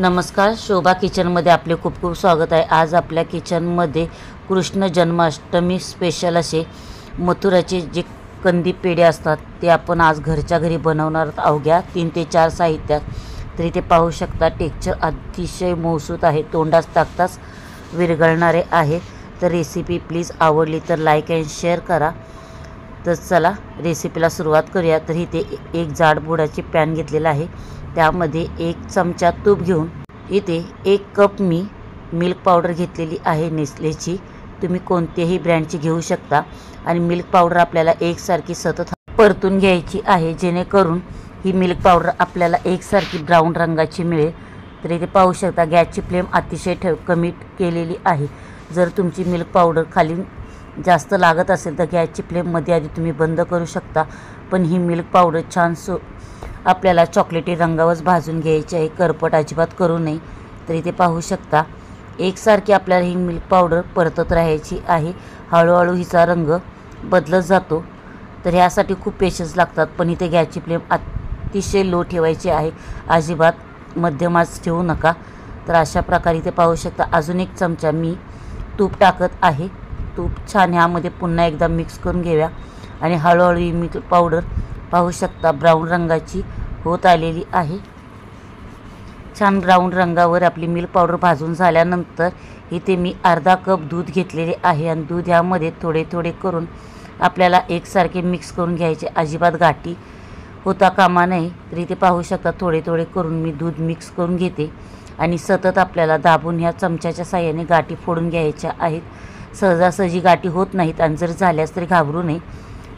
नमस्कार, शोभा किचनमध्ये आपले खूप खूप स्वागत आहे। आज आपल्या किचनमध्ये कृष्ण जन्माष्टमी स्पेशल असे मथुराचे जे कंदी पेढे असतात ते आपण आज घरच्या घरी बनवणार आहोत। अवघ्या 3 ते 4 साहित्यात तर इथे पाहू शकता टेक्स्चर अतिशय मौसूत आहे, तोंडात टाकताच विरघळणारे आहे। तर रेसिपी प्लीज आवडली तर लाईक अँड शेअर करा। तर चला रेसिपीला सुरुवात करूया। तर इथे एक जाड बुडाची पॅन घेतलेला आहे, त्यामध्ये 1 चमचा तूप घेऊन इथे 1 कप मी मिल्क पावडर घेतलेली आहे नेस्लेची। तुम्ही कोणत्याही ब्रँडची घेऊ शकता आणि मिल्क पावडर आपल्याला एकसारखी सतत परतून घ्यायची आहे, जेणेकरून ही मिल्क पावडर आपल्याला एकसारखी ब्राऊन रंगाची मिळेल। तर इथे पाहू शकता गॅसची फ्लेम अतिशय कमी केलेली आहे। जर तुमची मिल्क पावडर खाली जास्त लागत असेल तर गॅसची फ्लेम मध्ये आधी तुम्ही बंद करू शकता। पण ही मिल्क पावडर छान आपल्याला चॉकलेटी रंगावर भाजून घ्यायची आहे, करपट अजिबात करू नये। तर इथे पाहू शकता एकसारखी आपल्याला ही मिल्क पावडर परतत राहायची आहे। हळूहळू हिचा रंग बदलत जातो, तर ह्यासाठी खूप पेशन्स लागतात। पण इथे गॅसची फ्लेम अतिशय लो ठेवायची आहे, अजिबात मध्यमाच ठेवू नका। तर अशा प्रकारे इथे पाहू शकता अजून 1 चमचा मी तूप टाकत आहे। तूप छान ह्यामध्ये पुन्हा एकदा मिक्स करून घेऊया आणि हळूहळू ही मिल्क पावडर पाहू शकता ब्राऊन रंगाची होत आलेली आहे। छान ब्राऊन रंगावर आपली मिल्क पावडर भाजून झाल्यानंतर इथे मी अर्धा कप दूध घेतलेले आहे आणि दूध यामध्ये थोडे थोडे करून आपल्याला एकसारखे मिक्स करून घ्यायचे, अजिबात गाठी होता कामा नये। तर इथे पाहू शकता थोडे थोडे करून मी दूध मिक्स करून घेते आणि सतत आपल्याला दाबून ह्या चमच्याच्या साहाय्याने गाठी फोडून घ्यायच्या आहेत। सहजासहजी गाठी होत नाहीत आणि जर झाल्यास तरी घाबरू नये।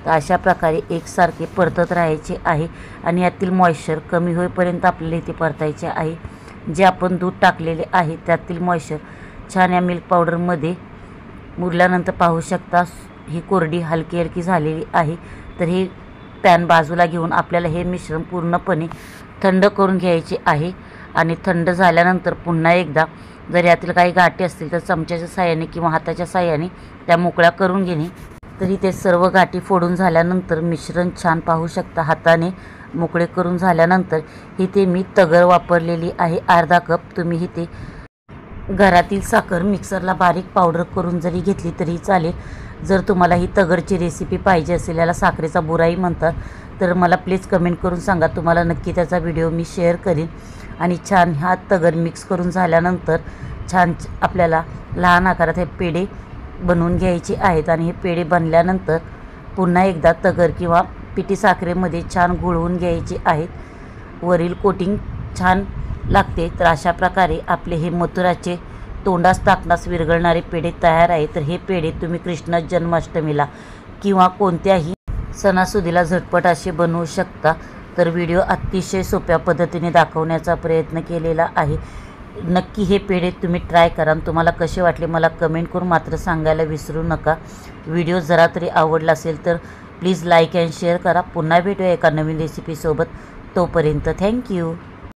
तर अशा प्रकारे एकसारखे परतत राहायचे आहे आणि यातील मॉइश्चर कमी होईपर्यंत आपल्याला इथे परतायचे आहे। जे आपण दूध टाकलेले आहे त्यातील मॉइश्चर छान या मिल्क पावडरमध्ये मुरल्यानंतर पाहू शकता ही कोरडी हलकी हलकी झालेली आहे। तर हे पॅन बाजूला घेऊन आपल्याला हे मिश्रण पूर्णपणे थंड करून घ्यायचे आहे आणि थंड झाल्यानंतर पुन्हा एकदा जर यातील काही गाठी असतील तर चमच्याच्या साहाय्याने किंवा हाताच्या साहाय्याने त्या मोकळ्या करून घेणे। तरी ते सर्व गाठी फोडून झाल्यानंतर मिश्रण छान पाहू शकता हाताने मोकळे करून झाल्यानंतर इथे मी तगर वापरलेली आहे अर्धा कप। तुम्ही इथे घरातील साखर मिक्सरला बारीक पावडर करून जरी घेतली तरी चालेल। जर तुम्हाला ही तगरची रेसिपी पाहिजे असेल, याला साखरेचा बुराई म्हणतात, तर मला प्लीज कमेंट करून सांगा, तुम्हाला नक्की त्याचा व्हिडिओ मी शेअर करीन। आणि छान हा तगर मिक्स करून झाल्यानंतर छान आपल्याला लहान आकारात हे पेढे बनवून घ्यायचे आहेत आणि हे पेढे बनल्यानंतर पुन्हा एकदा तगर किंवा पिठी साखरेमध्ये छान घोळवून घ्यायचे आहेत। वरील कोटिंग छान लागते। तर अशा प्रकारे आपले हे मथुराचे तोंडास टाकताच विरघळणारे पेढे तयार आहेत। तर हे पेढे तुम्ही कृष्ण जन्माष्टमीला किंवा कोणत्याही सणासुदीला झटपट असे बनवू शकता। तर व्हिडिओ अतिशय सोप्या पद्धतीने दाखवण्याचा प्रयत्न केलेला आहे। नक्की हे पेढे तुम्ही ट्राय करा आणि तुम्हाला कसे वाटले मला कमेंट करून मात्र सांगायला विसरू नका। व्हिडिओ जरा तरी आवडला असेल तर प्लीज लाईक अँड शेअर करा। पुन्हा भेटूया एका नवीन रेसिपीसोबत, तोपर्यंत थँक्यू।